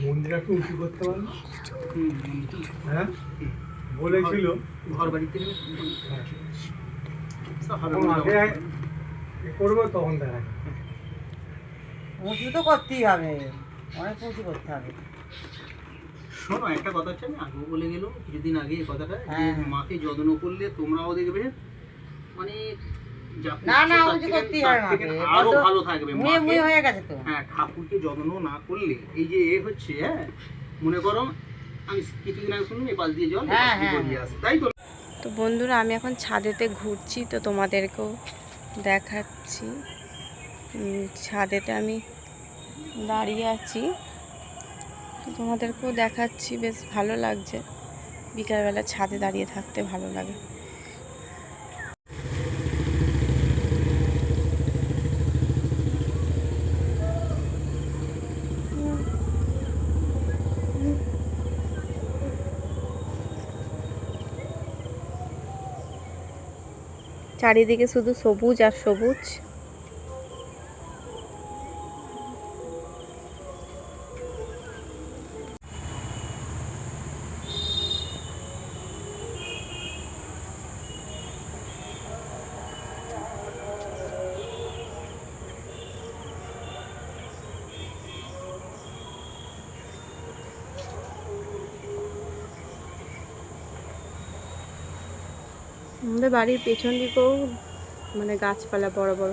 মন্দির একটু উঁচু করতে পারলো, হ্যাঁ বলেছিল ঘর বাড়িতে করবো তখন দেখা উঁচু তো করতেই হবে, অনেক উঁচু করতে হবে। শোনো একটা কথা হচ্ছে, আমি আগেও বলে গেল কিছুদিন আগে এই কথাটা, হ্যাঁ। মাকে যত্ন করলে তোমরাও দেখবে মানে না না উঁচু করতেই হবে মাকে, আরো ভালো থাকবে। মুয়ে মুয়ে হয়ে গেছে তো। হ্যাঁ, ঠাকুরকে যত্ন না করলে এই যে হচ্ছে, হ্যাঁ মনে করো আমি কিছুদিন আগে শুনলাম এই পাশ দিয়ে জল গড়িয়ে আসে, তাই তো। তো বন্ধুরা আমি এখন ছাদেতে ঘুরছি, তো তোমাদেরকেও দেখাচ্ছি। ছাদেতে আমি দাঁড়িয়ে আছি, তো তোমাদেরকেও দেখাচ্ছি। বেশ ভালো লাগছে, বিকালবেলা ছাদে দাঁড়িয়ে থাকতে ভালো লাগে। চারিদিকে শুধু সবুজ আর সবুজ। আমাদের বাড়ির পেছন দিকেও মানে গাছপালা বড় বড়।